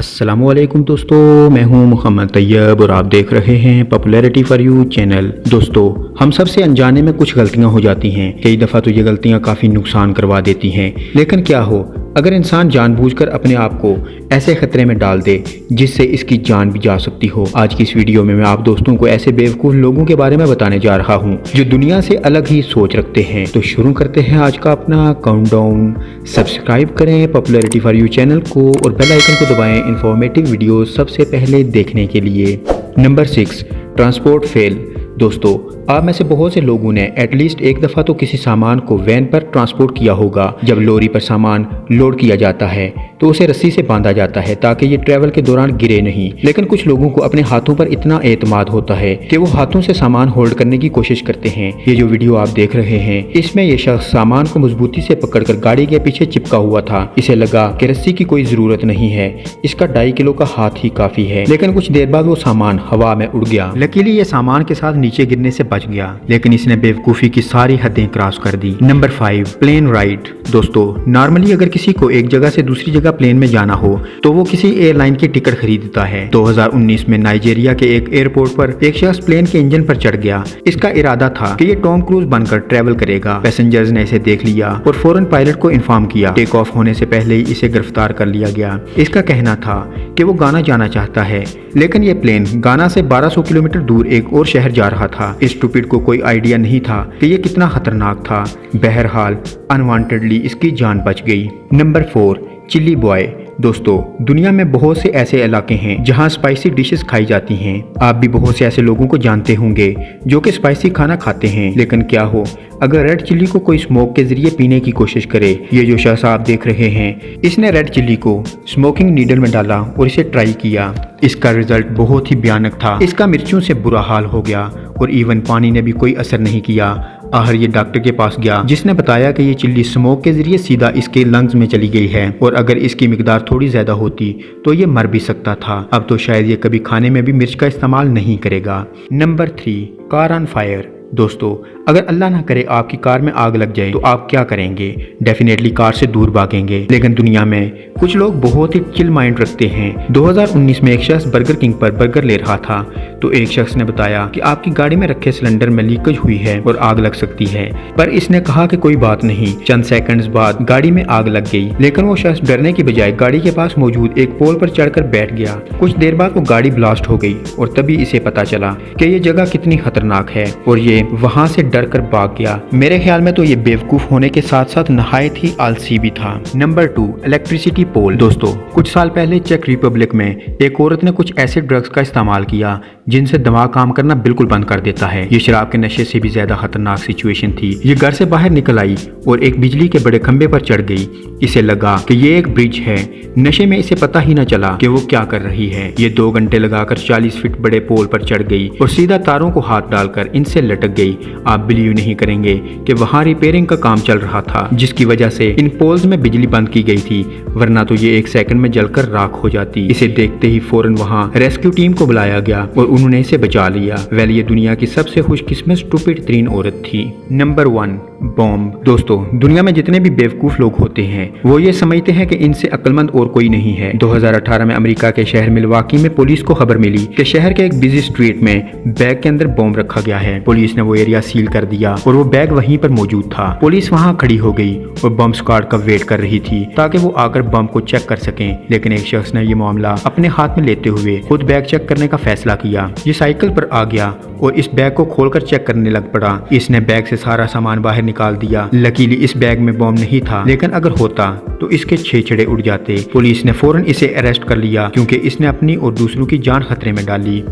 अस्सलामुअलैकुम दोस्तों, मैं हूं मोहम्मद तैयब और आप देख रहे हैं पॉपुलैरिटी फॉर यू चैनल। दोस्तों, हम सबसे अनजाने में कुछ गलतियां हो जाती हैं। कई दफ़ा तो ये गलतियां काफ़ी नुकसान करवा देती हैं। लेकिन क्या हो अगर इंसान जानबूझकर अपने आप को ऐसे खतरे में डाल दे जिससे इसकी जान भी जा सकती हो। आज की इस वीडियो में मैं आप दोस्तों को ऐसे बेवकूफ़ लोगों के बारे में बताने जा रहा हूँ जो दुनिया से अलग ही सोच रखते हैं। तो शुरू करते हैं आज का अपना काउंटडाउन। सब्सक्राइब करें पॉपुलैरिटी फॉर यू चैनल को और बेल आइकन को दबाएं इंफॉर्मेटिव वीडियो सबसे पहले देखने के लिए। Number 6, transport fail. दोस्तों, आप में से बहुत से लोगों ने एटलीस्ट एक दफ़ा तो किसी सामान को वैन पर ट्रांसपोर्ट किया होगा। जब लॉरी पर सामान लोड किया जाता है तो उसे रस्सी से बांधा जाता है ताकि ये ट्रैवल के दौरान गिरे नहीं। लेकिन कुछ लोगों को अपने हाथों पर इतना एतमाद होता है कि वो हाथों से सामान होल्ड करने की कोशिश करते हैं। ये जो वीडियो आप देख रहे हैं इसमें ये शख्स सामान को मजबूती से पकड़कर गाड़ी के पीछे चिपका हुआ था। इसे लगा कि रस्सी की कोई जरूरत नहीं है, इसका 2.5 किलो का हाथ ही काफी है। लेकिन कुछ देर बाद वो सामान हवा में उड़ गया। लकीली ये सामान के साथ नीचे गिरने से बच गया, लेकिन इसने बेवकूफ़ी की सारी हदें क्रॉस कर दी। Number 5, plane ride. दोस्तों, नॉर्मली अगर किसी को एक जगह से दूसरी जगह प्लेन में जाना हो तो वो किसी एयरलाइन की टिकट खरीदता है। 2019 में नाइजीरिया के एक एयरपोर्ट पर एक शख्स प्लेन के इंजन पर चढ़ गया। इसका इरादा था कि ये टॉम क्रूज बनकर ट्रैवल करेगा। पैसेंजर्स ने इसे देख लिया और फौरन पायलट को इन्फॉर्म किया। टेक ऑफ होने से पहले ही इसे गिरफ्तार कर लिया गया। इसका कहना था कि वो गाना जाना चाहता है, लेकिन ये प्लेन गाना से 1200 किलोमीटर दूर एक और शहर जा रहा था। इस स्टूपिड को कोई आइडिया नहीं था कि ये कितना खतरनाक था। बहरहाल अनवांटेडली इसकी जान बच गई। Number 4, chilli boy. दोस्तों, दुनिया में बहुत से ऐसे इलाके हैं जहां स्पाइसी डिशेस खाई जाती हैं। आप भी बहुत से ऐसे लोगों को जानते होंगे जो कि स्पाइसी खाना खाते हैं। लेकिन क्या हो अगर रेड चिल्ली को कोई स्मोक के जरिए पीने की कोशिश करे। ये जो शख्स आप देख रहे हैं इसने रेड चिल्ली को स्मोकिंग नीडल में डाला और इसे ट्राई किया। इसका रिजल्ट बहुत ही भयानक था। इसका मिर्चों से बुरा हाल हो गया और इवन पानी ने भी कोई असर नहीं किया। आखिर ये डॉक्टर के पास गया जिसने बताया कि ये चिल्ली स्मोक के जरिए सीधा इसके लंग्स में चली गई है और अगर इसकी मिकदार थोड़ी ज्यादा होती तो ये मर भी सकता था। अब तो शायद ये कभी खाने में भी मिर्च का इस्तेमाल नहीं करेगा। Number 3, car on fire. दोस्तों, अगर अल्लाह ना करे आपकी कार में आग लग जाए तो आप क्या करेंगे? डेफिनेटली कार से दूर भागेंगे। लेकिन दुनिया में कुछ लोग बहुत ही चिल माइंड रखते हैं। 2019 में एक शख्स बर्गर किंग पर बर्गर ले रहा था तो एक शख्स ने बताया कि आपकी गाड़ी में रखे सिलेंडर में लीकेज हुई है और आग लग सकती है। पर इसने कहा कि कोई बात नहीं। चंद सेकंड्स बाद गाड़ी में आग लग गई। लेकिन वो शख्स डरने की बजाय गाड़ी के पास मौजूद एक पोल पर चढ़कर बैठ गया। कुछ देर बाद वो गाड़ी ब्लास्ट हो गई और तभी इसे पता चला कि ये जगह कितनी खतरनाक है और ये वहां से डरकर भाग गया। मेरे ख्याल में तो ये बेवकूफ होने के साथ साथ नहायत ही आलसी भी था। Number 2, electricity pole. दोस्तों, कुछ साल पहले चेक रिपब्लिक में एक औरत ने कुछ ऐसे ड्रग्स का इस्तेमाल किया जिनसे दिमाग काम करना बिल्कुल बंद कर देता है। ये शराब के नशे से भी ज्यादा खतरनाक सिचुएशन थी। ये घर से बाहर निकल आई और एक बिजली के बड़े खंबे पर चढ़ गई। इसे लगा कि ये एक ब्रिज है। नशे में इसे पता ही न चला कि वो क्या कर रही है। ये 2 घंटे लगाकर 40 फीट बड़े पोल पर चढ़ गई और सीधा तारों को हाथ डालकर इनसे लटक गई। आप बिलीव नहीं करेंगे कि वहाँ रिपेयरिंग का काम चल रहा था जिसकी वजह से इन पोल्स में बिजली बंद की गई थी, वरना तो ये 1 सेकंड में जलकर राख हो जाती। इसे देखते ही फौरन वहाँ रेस्क्यू टीम को बुलाया गया और उन्होंने इसे बचा लिया। वेल, ये दुनिया की सबसे खुशकिस्मत स्टूपिड 3 औरत थी। Number 1, bomb. दोस्तों, दुनिया में जितने भी बेवकूफ लोग होते हैं वो ये समझते हैं कि इनसे अक्लमंद और कोई नहीं है। 2018 में अमेरिका के शहर मिल्वाकी में पुलिस को खबर मिली कि शहर के एक बिजी स्ट्रीट में बैग के अंदर बॉम्ब रखा गया है। पुलिस ने वो एरिया सील कर दिया और वो बैग वहीं पर मौजूद था। पुलिस वहां खड़ी हो गई और बम स्क्वाड का वेट कर रही थी ताकि वो आकर बम को चेक कर सकें। लेकिन एक शख्स ने ये मामला अपने हाथ में लेते हुए खुद बैग चेक करने का फैसला किया। ये साइकिल पर आ गया और इस बैग को खोलकर चेक करने लग पड़ा। इसने बैग से सारा सामान बाहर निकाल दिया। लकीली इस बैग में बम नहीं था, लेकिन अगर होता तो इसके छेछड़े उड़ जाते। पुलिस ने फौरन इसे अरेस्ट कर लिया क्योंकि इसने अपनी और दूसरों की जान खतरे में डाली।